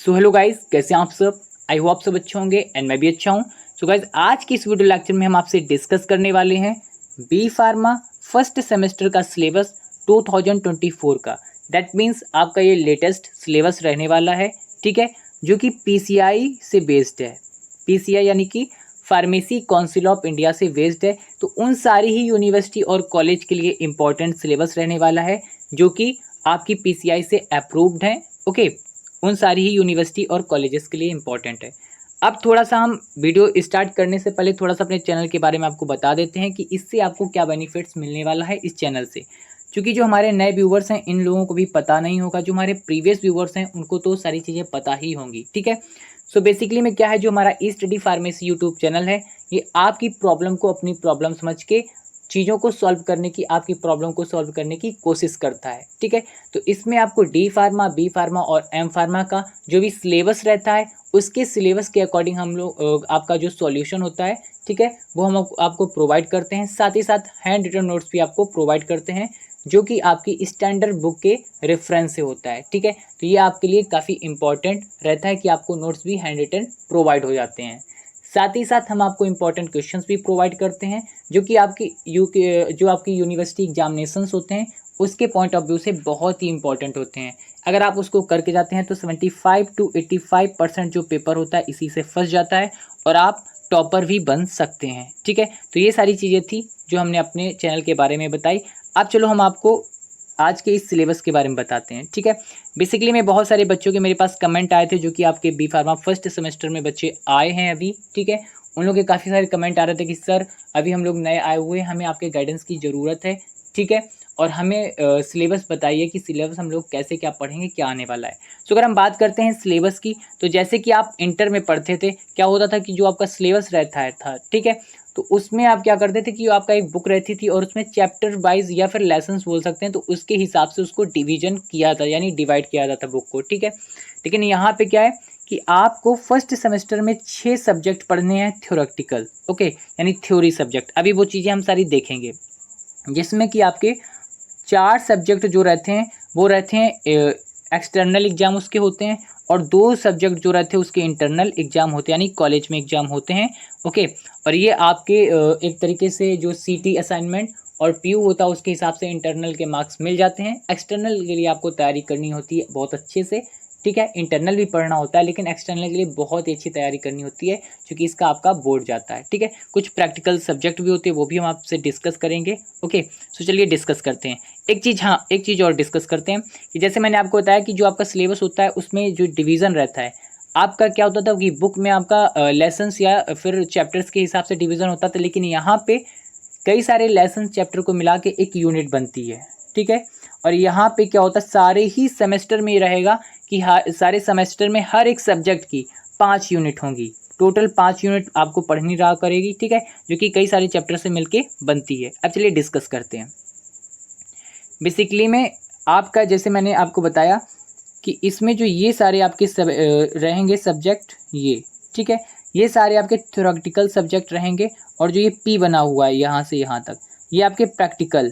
So hello guys, कैसे हैं आप सब। आई होप आप सब अच्छे होंगे एंड मैं भी अच्छा हूं। सो गाइस, आज की इस वीडियो लेक्चर में हम आपसे डिस्कस करने वाले हैं बी फार्मा फर्स्ट सेमेस्टर का सिलेबस 2024 का। दैट मीन्स आपका ये लेटेस्ट सिलेबस रहने वाला है, ठीक है, जो कि पीसीआई से बेस्ड है। पीसीआई यानी कि फार्मेसी काउंसिल ऑफ इंडिया से बेस्ड है। तो उन सारी ही यूनिवर्सिटी और कॉलेज के लिए इंपॉर्टेंट सिलेबस रहने वाला है जो कि आपकी पीसीआई से अप्रूव्ड है। ओके, उन सारी ही यूनिवर्सिटी और कॉलेजेस के लिए इंपॉर्टेंट है। अब थोड़ा सा हम वीडियो स्टार्ट करने से पहले थोड़ा सा अपने चैनल के बारे में आपको बता देते हैं कि इससे आपको क्या बेनिफिट्स मिलने वाला है इस चैनल से। क्योंकि जो हमारे नए व्यूवर्स हैं इन लोगों को भी पता नहीं होगा, जो हमारे प्रीवियस व्यूवर्स हैं उनको तो सारी चीज़ें पता ही होंगी, ठीक है। सो बेसिकली में क्या है, जो हमारा ई स्टडी फार्मेसी यूट्यूब चैनल है, ये आपकी प्रॉब्लम को अपनी प्रॉब्लम समझ के चीज़ों को सॉल्व करने की, आपकी प्रॉब्लम को सॉल्व करने की कोशिश करता है, ठीक है। तो इसमें आपको डी फार्मा, बी फार्मा और एम फार्मा का जो भी सिलेबस रहता है उसके सिलेबस के अकॉर्डिंग हम लोग आपका जो सॉल्यूशन होता है, ठीक है, वो हम आपको प्रोवाइड करते हैं। साथ ही साथ हैंड रिटन नोट्स भी आपको प्रोवाइड करते हैं जो कि आपकी स्टैंडर्ड बुक के रेफरेंस से होता है, ठीक है। तो ये आपके लिए काफ़ी इंपॉर्टेंट रहता है कि आपको नोट्स भी हैंड रिटन प्रोवाइड हो जाते हैं। साथ ही साथ हम आपको इंपॉर्टेंट क्वेश्चंस भी प्रोवाइड करते हैं जो कि जो आपकी यूनिवर्सिटी एग्जामिनेशंस होते हैं उसके पॉइंट ऑफ व्यू से बहुत ही इंपॉर्टेंट होते हैं। अगर आप उसको करके जाते हैं तो 75 to 85% जो पेपर होता है इसी से फंस जाता है और आप टॉपर भी बन सकते हैं, ठीक है। तो ये सारी चीज़ें थी जो हमने अपने चैनल के बारे में बताई। अब चलो हम आपको आज के इस सिलेबस के बारे में बताते हैं, ठीक है। बेसिकली में बहुत सारे बच्चों के मेरे पास कमेंट आए थे जो कि आपके बी फार्मा फर्स्ट सेमेस्टर में बच्चे आए हैं अभी, ठीक है। उन लोगों के काफ़ी सारे कमेंट आ रहे थे कि सर अभी हम लोग नए आए हुए हैं, हमें आपके गाइडेंस की ज़रूरत है, ठीक है, और हमें सिलेबस बताइए कि सिलेबस हम लोग कैसे क्या पढ़ेंगे, क्या आने वाला है। सो अगर हम बात करते हैं सिलेबस की, तो जैसे कि आप इंटर में पढ़ते थे, क्या होता था कि जो आपका सिलेबस रहता था, ठीक है, तो उसमें आप क्या करते थे कि आपका एक बुक रहती थी और उसमें चैप्टर वाइज या फिर लेसन्स बोल सकते हैं, तो उसके हिसाब से उसको डिवीजन किया था, यानी डिवाइड किया जाता था बुक को, ठीक है। लेकिन यहाँ पे क्या है कि आपको फर्स्ट सेमेस्टर में 6 सब्जेक्ट पढ़ने हैं थ्योरेटिकल, ओके, यानी थ्योरी सब्जेक्ट। अभी वो चीज़ें हम सारी देखेंगे जिसमें कि आपके 4 सब्जेक्ट जो रहते हैं वो रहते हैं एक्सटर्नल एग्जाम उसके होते हैं, और 2 सब्जेक्ट जो रहते हैं उसके इंटरनल एग्जाम होते हैं, यानी कॉलेज में एग्जाम होते हैं, ओके। और ये आपके एक तरीके से जो सीटी असाइनमेंट और पीयू होता है उसके हिसाब से इंटरनल के मार्क्स मिल जाते हैं। एक्सटर्नल के लिए आपको तैयारी करनी होती है बहुत अच्छे से, ठीक है। इंटरनल भी पढ़ना होता है लेकिन एक्सटर्नल के लिए बहुत ही अच्छी तैयारी करनी होती है क्योंकि इसका आपका बोर्ड जाता है, ठीक है। कुछ प्रैक्टिकल सब्जेक्ट भी होते हैं, वो भी हम आपसे डिस्कस करेंगे, ओके। सो चलिए डिस्कस करते हैं। एक चीज़ और डिस्कस करते हैं कि जैसे मैंने आपको बताया कि जो आपका सिलेबस होता है उसमें जो डिवीज़न रहता है, आपका क्या होता था कि बुक में आपका लेसन्स या फिर चैप्टर्स के हिसाब से डिवीज़न होता था, लेकिन यहाँ पे कई सारे लेसन चैप्टर को मिला के एक यूनिट बनती है, ठीक है। और यहाँ पे क्या होता है, सारे ही सेमेस्टर में ये रहेगा कि सारे सेमेस्टर में हर एक सब्जेक्ट की 5 यूनिट होंगी। टोटल 5 यूनिट आपको पढ़नी रहा करेगी, ठीक है, जो कि कई सारे चैप्टर से मिलके बनती है। अब चलिए डिस्कस करते हैं। बेसिकली में आपका, जैसे मैंने आपको बताया कि इसमें जो ये सारे आपके रहेंगे सब्जेक्ट, ये ठीक है, ये सारे आपके थ्योरेटिकल सब्जेक्ट रहेंगे। और जो ये पी बना हुआ है यहाँ से यहाँ तक, ये आपके प्रैक्टिकल,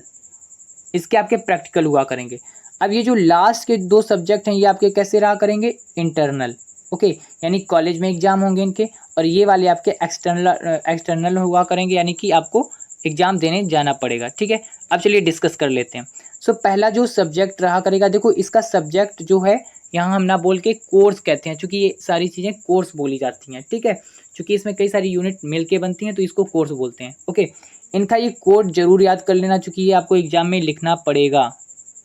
इसके आपके प्रैक्टिकल हुआ करेंगे। अब ये जो लास्ट के 2 सब्जेक्ट हैं ये आपके कैसे रहा करेंगे, इंटरनल, ओके, यानी कॉलेज में एग्जाम होंगे इनके। और ये वाले आपके एक्सटर्नल हुआ करेंगे, यानी कि आपको एग्जाम देने जाना पड़ेगा, ठीक है। अब चलिए डिस्कस कर लेते हैं। सो पहला जो सब्जेक्ट रहा करेगा, देखो इसका सब्जेक्ट जो है यहाँ हम ना बोल के कोर्स कहते हैं, क्योंकि ये सारी चीज़ें कोर्स बोली जाती हैं, ठीक है। क्योंकि इसमें कई सारी यूनिट मिल के बनती हैं तो इसको कोर्स बोलते हैं, ओके। इनका ये कोड जरूर याद कर लेना क्योंकि ये आपको एग्जाम में लिखना पड़ेगा,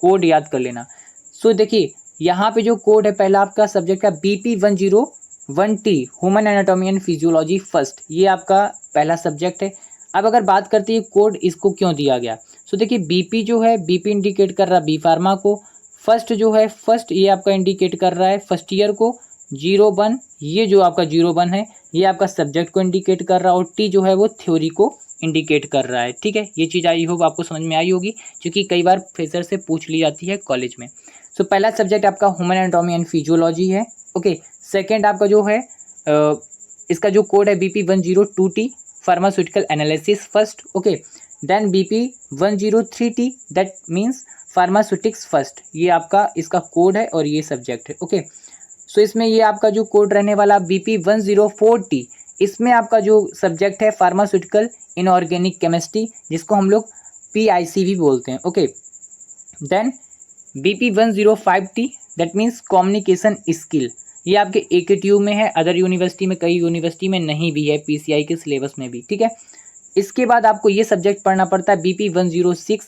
कोड याद कर लेना। सो देखिए यहाँ पे जो कोड है, पहला आपका सब्जेक्ट का BP101T human anatomy and physiology first, ये आपका पहला सब्जेक्ट है। अब अगर बात करते हैं कोड इसको क्यों दिया गया, सो देखिए BP जो है, BP इंडिकेट कर रहा है बी फार्मा को, फर्स्ट जो है फर्स्ट ये आपका इंडिकेट कर रहा है फर्स्ट ईयर को, 01 ये जो आपका 01 है ये आपका सब्जेक्ट को इंडिकेट कर रहा है, और टी जो है वो थ्योरी को इंडिकेट कर रहा है, ठीक है। ये चीज़ आई होप आपको समझ में आई होगी क्योंकि कई बार प्रोफेसर से पूछ ली जाती है कॉलेज में। सो पहला सब्जेक्ट आपका ह्यूमन एनाटॉमी एंड फिजियोलॉजी है, ओके। सेकेंड आपका जो है इसका जो कोड है BP102T pharmaceutical analysis first, okay. Then BP103T that means pharmaceutics first, ये आपका इसका कोड है और ये सब्जेक्ट है, ओके। सो इसमें ये आपका जो कोड रहने वाला BP1040, इसमें आपका जो सब्जेक्ट है फार्मास्यूटिकल इनऑर्गेनिक केमिस्ट्री, जिसको हम लोग PIC भी बोलते हैं। Okay, then BP1050 that means communication skill, ये आपके AKTU में है, अदर यूनिवर्सिटी में, कई यूनिवर्सिटी में नहीं भी है, PCI के सिलेबस में भी, ठीक है। इसके बाद आपको ये सब्जेक्ट पढ़ना पड़ता है BP106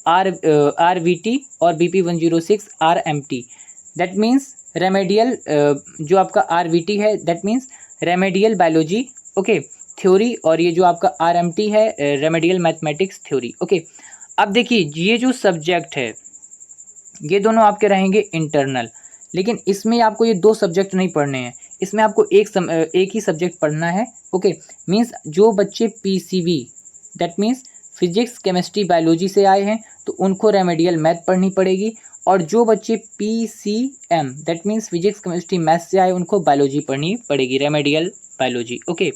RVT और BP106 RMT, that means remedial, जो आपका RVT है that means remedial biology, okay, theory, और ये जो आपका RMT है रेमेडियल मैथमेटिक्स थ्योरी। ओके, अब देखिए ये जो सब्जेक्ट है ये दोनों आपके रहेंगे इंटरनल, लेकिन इसमें आपको ये दो सब्जेक्ट नहीं पढ़ने हैं, इसमें आपको एक ही सब्जेक्ट पढ़ना है। ओके, मीन्स जो बच्चे PCB that means physics chemistry biology से आए हैं तो उनको रेमेडियल मैथ पढ़नी पड़ेगी, और जो बच्चे PCM that means physics chemistry math से आए उनको बायोलॉजी पढ़नी पड़ेगी, remedial biology. Okay,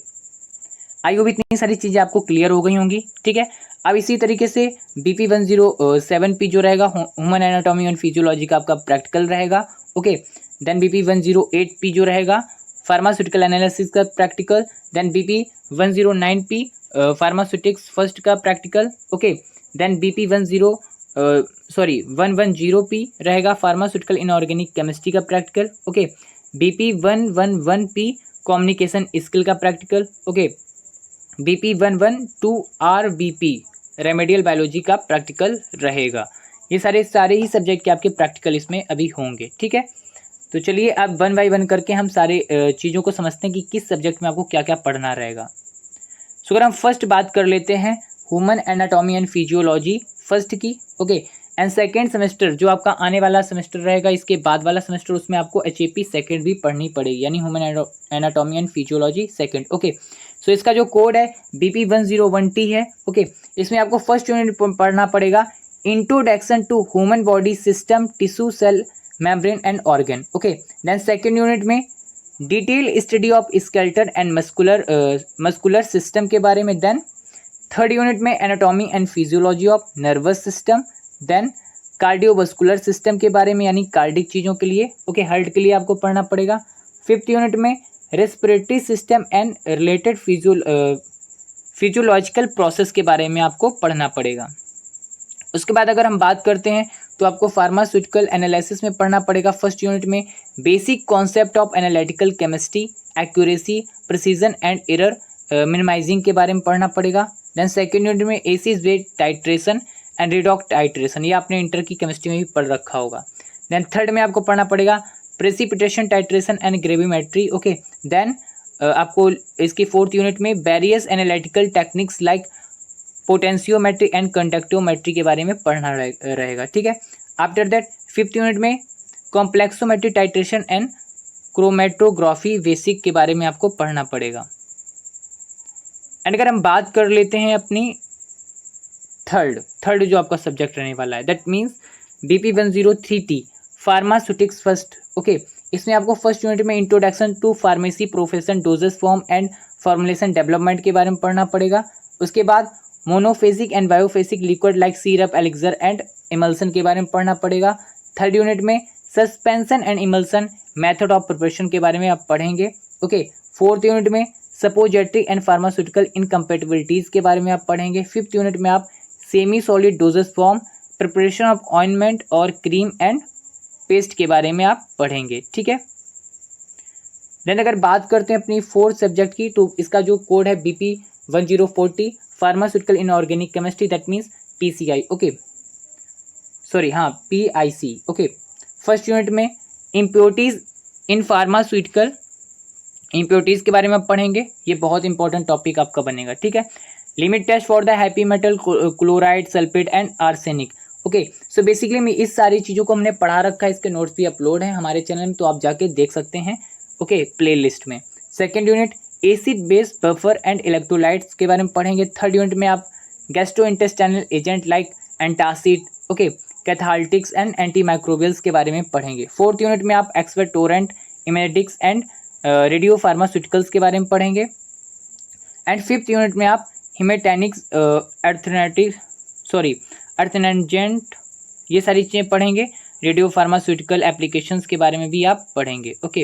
I hope इतनी सारी चीज़ें आपको क्लियर हो गई होंगी, ठीक है। अब इसी तरीके से BP107P जो रहेगा ह्यूमन एनाटॉमी एंड फिजियोलॉजी का आपका प्रैक्टिकल रहेगा। ओके, देन BP108P जो रहेगा फार्मास्यूटिकल एनालिसिस का practical, then BP109P pharmaceutics first का प्रैक्टिकल। ओके, देन BP110P रहेगा फार्मास्यूटिकल इनऑर्गेनिक केमिस्ट्री का practical. Okay, BP111P communication skill का practical. Okay, BP112 RBP remedial biology का प्रैक्टिकल रहेगा। ये सारे ही सब्जेक्ट के आपके प्रैक्टिकल इसमें अभी होंगे, ठीक है। तो चलिए अब वन बाय वन करके हम सारे चीज़ों को समझते हैं कि किस सब्जेक्ट में आपको क्या क्या पढ़ना रहेगा। सो अगर हम फर्स्ट बात कर लेते हैं human anatomy and physiology first की। ओके, एंड सेकेंड सेमेस्टर जो आपका आने वाला सेमेस्टर रहेगा, इसके बाद वाला सेमेस्टर, उसमें आपको HAP सेकेंड भी पढ़नी पड़ेगी, यानी human anatomy and physiology second. Okay, so इसका जो कोड है BP101T है। ओके, इसमें आपको फर्स्ट यूनिट पढ़ना पड़ेगा introduction to human body system, tissue, cell, membrane and organ. Okay, then second unit में detail study of skeleton and muscular system के बारे में। देन थर्ड यूनिट में anatomy and physiology of nervous system, then cardiovascular system के बारे में, यानी cardiac चीज़ों के लिए, ओके, हार्ट के लिए आपको पढ़ना पड़ेगा। फिफ्थ यूनिट में respiratory system and related physiological process के बारे में आपको पढ़ना पड़ेगा। उसके बाद अगर हम बात करते हैं तो आपको फार्मास्यूटिकल एनालिसिस में पढ़ना पड़ेगा फर्स्ट यूनिट में basic concept of analytical chemistry, accuracy, precision and error minimizing के बारे में पढ़ना पड़ेगा। देन सेकेंड यूनिट में acid base titration and redox titration, ये आपने इंटर की केमिस्ट्री में भी पढ़ रखा होगा। देन थर्ड में आपको पढ़ना पड़ेगा precipitation titration and gravimetry. Okay, then आपको इसकी फोर्थ यूनिट में various analytical techniques like potentiometry and conductometry के बारे में पढ़ना रहेगा, ठीक है। आफ्टर दैट फिफ्थ यूनिट में कॉम्प्लेक्सोमेट्री टाइट्रेशन एंड क्रोमेटोग्राफी बेसिक के बारे में आपको पढ़ना पड़ेगा। एंड अगर हम बात कर लेते हैं अपनी थर्ड जो आपका सब्जेक्ट रहने वाला है, that means BP103T pharmaceutics first. Okay, इसमें आपको फर्स्ट यूनिट में introduction to pharmacy profession, doses form and formulation development के बारे में पढ़ना पड़ेगा। उसके बाद monophasic and biphasic liquid like syrup, elixir and emulsion के बारे में पढ़ना पड़ेगा। थर्ड यूनिट में suspension and emulsion method of preparation के बारे में आप पढ़ेंगे। ओके, फोर्थ यूनिट में सपोजिटरी एंड फार्मास्यूटिकल इनकम्पेटिबिलिटीज़ के बारे में आप पढ़ेंगे। फिफ्थ यूनिट में आप semi solid doses form, preparation of ointment और क्रीम एंड पेस्ट के बारे में आप पढ़ेंगे, ठीक है। देन अगर बात करते हैं अपनी फोर्थ सब्जेक्ट की, तो इसका जो कोड है BP1040 pharmaceutical inorganic chemistry, that means PCI। Okay, sorry, हाँ, PIC। ओके, फर्स्ट यूनिट में इम्प्योरिटीज इन फार्मास्यूटिकल, इम्प्योरिटीज के बारे में आप पढ़ेंगे, ये बहुत इंपॉर्टेंट टॉपिक आपका बनेगा, ठीक है। Limit test for the heavy metal, chloride, sulphate and arsenic. Okay, so basically मैं इस सारी चीज़ों को हमने पढ़ा रखा है, इसके नोट्स भी अपलोड हैं हमारे चैनल में, तो आप जाके देख सकते हैं, ओके, प्ले लिस्ट में। Second unit acid base buffer and electrolytes के बारे में पढ़ेंगे। थर्ड यूनिट में आप gastrointestinal agent like antacid, okay, cathartics and antimicrobials के बारे में पढ़ेंगे। फोर्थ यूनिट में आप expectorant, emetics and radiopharmaceuticals के बारे में पढ़ेंगे। एंड फिफ्थ यूनिट में आप हिमेटैनिक्स, अर्थनेजेंट, ये सारी चीज़ें पढ़ेंगे। रेडियो फार्मास्यूटिकल एप्लीकेशंस के बारे में भी आप पढ़ेंगे। ओके,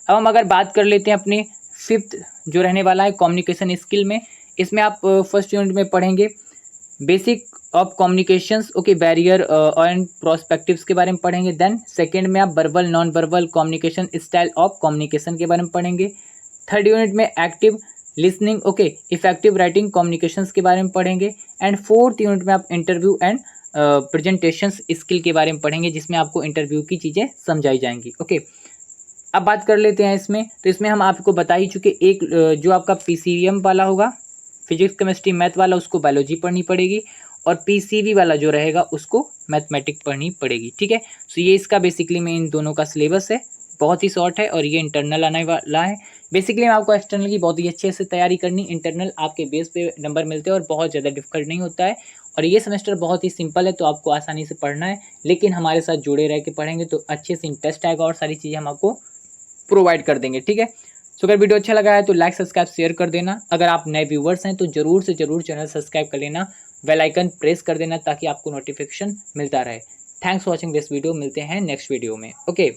अब हम अगर बात कर लेते हैं अपने फिफ्थ जो रहने वाला है कम्युनिकेशन स्किल में, इसमें आप फर्स्ट यूनिट में पढ़ेंगे basic of communications, okay, barrier and prospectives के बारे में पढ़ेंगे। देन सेकंड में आप verbal non verbal communication style of communication के बारे में पढ़ेंगे। थर्ड यूनिट में active listening, okay, effective writing communications के बारे में पढ़ेंगे। एंड फोर्थ यूनिट में आप इंटरव्यू एंड प्रेजेंटेशंस स्किल के बारे में पढ़ेंगे, जिसमें आपको इंटरव्यू की चीज़ें समझाई जाएंगी। ओके, अब बात कर लेते हैं इसमें, तो इसमें हम आपको बता ही चुके, एक जो आपका पीसीएम वाला होगा फिजिक्स केमिस्ट्री मैथ वाला, उसको बायोलॉजी पढ़नी पड़ेगी, और पीसीबी वाला जो रहेगा उसको मैथमेटिक्स पढ़नी पड़ेगी। ठीक है, सो ये इसका बेसिकली में इन दोनों का सिलेबस है, बहुत ही शॉर्ट है, और ये इंटरनल आने वाला है। बेसिकली आपको एक्सटर्नल की बहुत ही अच्छे से तैयारी करनी, इंटरनल आपके बेस पे नंबर मिलते हैं और बहुत ज़्यादा डिफिकल्ट नहीं होता है, और ये सेमेस्टर बहुत ही सिंपल है, तो आपको आसानी से पढ़ना है, लेकिन हमारे साथ जुड़े रह के पढ़ेंगे तो अच्छे से इंटरेस्ट आएगा और सारी चीज़ें हम आपको प्रोवाइड कर देंगे। ठीक है, सो अगर वीडियो अच्छा लगा है तो लाइक सब्सक्राइब शेयर कर देना। अगर आप नए व्यूवर्स हैं तो जरूर से जरूर चैनल सब्सक्राइब कर लेना, बेल आइकन प्रेस कर देना ताकि आपको नोटिफिकेशन मिलता रहे। Thanks for watching this video, मिलते हैं नेक्स्ट वीडियो में। ओके।